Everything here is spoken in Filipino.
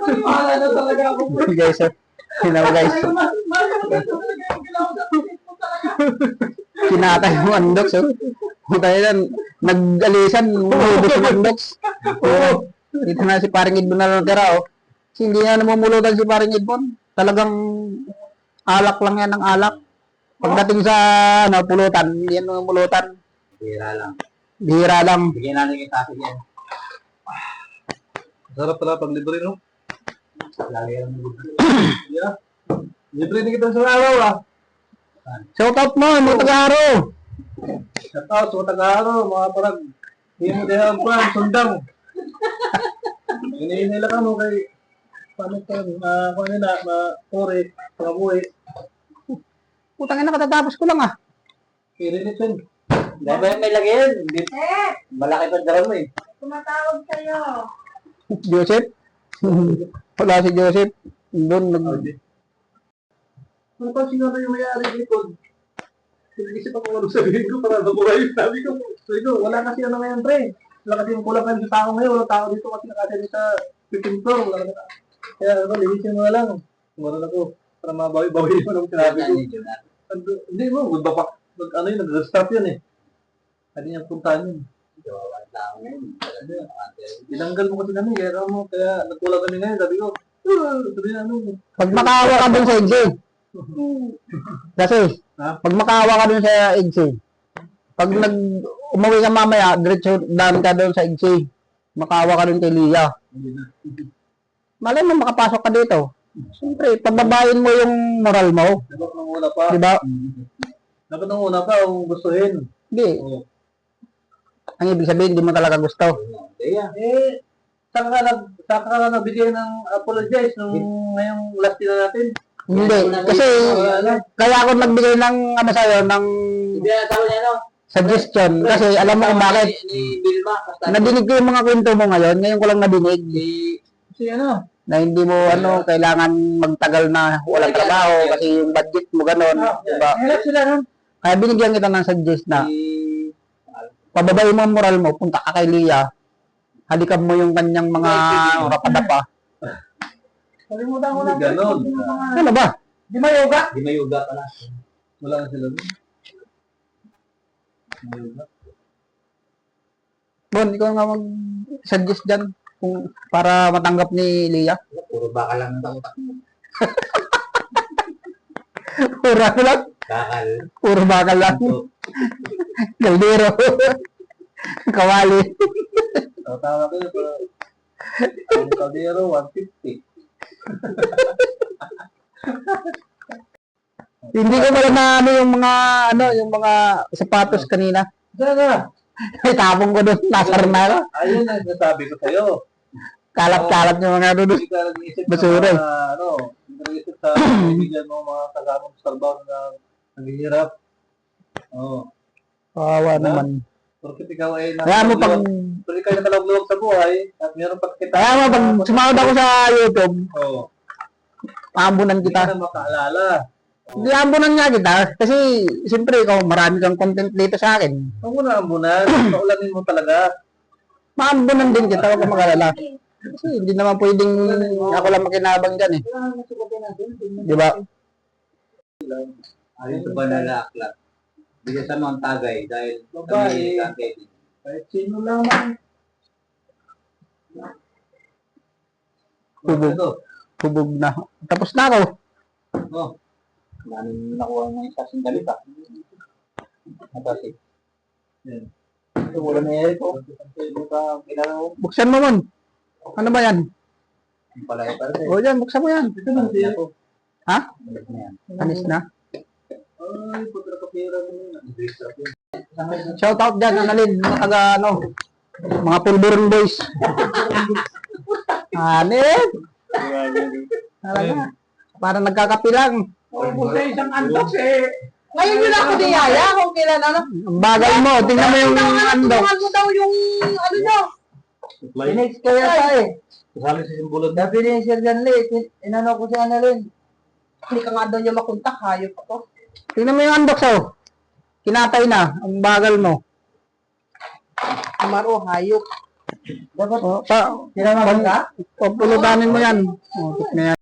Wala na talaga ako. Guys, sino guys? Kinatay yung undox, oh. Tayo yan, nag-alisan, umubos yung undox. Oo. Dito na si paring Edmond na natira, oh. Kasi hindi na namumulutan si paring Edmond. Talagang alak lang yan ng alak. Pagdating sa pulutan, hindi yan namumulutan. Bihira lang. Bihira lang. Bigyan natin yung tayo yan. Sarap pala pag libre, no? Lagi lang ng libre. Yeah. Libre na kita sa araw, ah. Shout out mo, mga taga-aro. Shout out sa Tagaro, mga parang hindi mo dahil pa, sundang. Hinihinila ka mo kay paano ka, kung ano na, pore, mga buhay. Putang ina, katatapos ko lang, ah. Kirilit yun. Dahil ba may lagyan? Malaki pa dyan mo eh. Tumatawag sa'yo. Joseph? Wala si Joseph. Doon, Ano pa siguro yung may-ari dito? Pinag-isip ako ano sabihin ko para nabuhay. Sabi ko, wala kasi ano ngayon, pre. Wala kasi yung kulangan sa tao ngayon. Wala tao dito kasi nakasali sa 15th floor. Wala kasi. Kaya ano, linisin mo na lang. Tumaran ako para mabawi-bawi mo nung sinabi ko. Hindi mo, ano yun, nag-restart yun eh. Hindi niya puntahan yun. Tinanggal mo kasi namin, kaya nagkulang kami ngayon. Sabi ko, sabi na ano. pag makaawa ka dun sa exit. Kasi, pag makaawa ka dun sa exit, pag umuwi ka mamaya, diretso daan ka dun sa exit, makaawa ka dun kay Lia. Malay mo makapasok ka dito. Siyempre, pababayin mo yung moral mo. Dapat nung una pa. Diba? Dapat nung una pa, kung gustuhin. Hindi. Ang ibig sabihin, hindi mo talaga gusto. Saka ka na nagbigay ng apologize nung ngayong last year natin. Hindi. Kasi, kaya ako nagbigay ng, ano sa'yo, ng Hindi na tao niya, no? suggestion. Kasi, alam mo kung bakit. Ni Vilma. Nadinig ko yung mga kwento mo ngayon. Ngayon ko lang nadinig. Si ano? Na hindi mo, kailangan magtagal na walang trabaho. Kasi yung budget mo, gano'n. Diba? Hirap sila, no? Kaya binigyan kita ng suggest na pababayin mo ang moral mo, punta ka kay Lia, halikan mo yung kanyang mga kapadapa. Kalimutan ko lang. Ganon. Ano ba? Di mayoga? Di mayoga pala. Wala na sila doon. Mayoga. Bon, ikaw nga mag-suggest dyan kung para matanggap ni Lia. Puro baka lang ang utak mo. Puro lang. Bakal. Puro bakal lang. Galdero. Kawali. Tawa ko ito. Ang kaldero, 150. Hindi ko pala na yung mga sapatos kanina. Diyan na. Ay, tapong ko doon. Nasar na ako. Ayun ang nasabi ko sa'yo. Kalat-kalat yung mga doon. Hindi ka nag-iisip Basura eh. Hindi ka nag-iisip sa kaibigan mo, mga kasama sa trabaho na naghihirap. Oo. Kawawa naman. Porque ikaw ay Kaya mo pag Pero ikaw ay nakalawag sa buhay at meron pa kita. Kaya mo pag sumahod ako sa YouTube, paambunan Hindi kita. ka na makaalala. Hindi ambunan nga kita. Kasi, siyempre, ikaw, marami kang content dito sa akin. Huwag mo na ambunan. Paulanin mo talaga. Maambunan din kita, huwag kang mag-alala. Kasi, hindi naman pwedeng ako lang makinabang dyan eh. Di ba? Ayun sa banala aklat. Bigyan sa mga tagay dahil kami kaketi. Kahit sino naman. Hubog na. Tapos na ako. Maraming nakuha ng isa sandali pa. Napasig. Yan. Ito, wala na yan ito. Buksan mo man. Ano ba yan? Palaya para sa'yo. O yan, buksan mo yan. Ito na siya. Ha? Yan. Anis na. Ay, putra kapira mo yun. Shout out dyan, Analin. Mga taga, mga pulburon boys. Anin? Talaga. Parang nagkakapi lang. Isang antok eh. Ngayon yun ako niyaya kung kailan ano. Ang bagal mo. Tingnan mo yung andok. Tulungan mo daw yung ano nyo. Next Kaya pa eh. Kasali sa simbolo na. Sabi ni Sir Janle, inano ko si Annalyn. Hindi ka nga daw niya makontak, hayop ako. Tingnan mo yung andok so. Kinatay na. Ang bagal mo. Amaro, hayop. Dapat, O, tinamahan ka? pagpulutanin mo yan. O, tik na yan.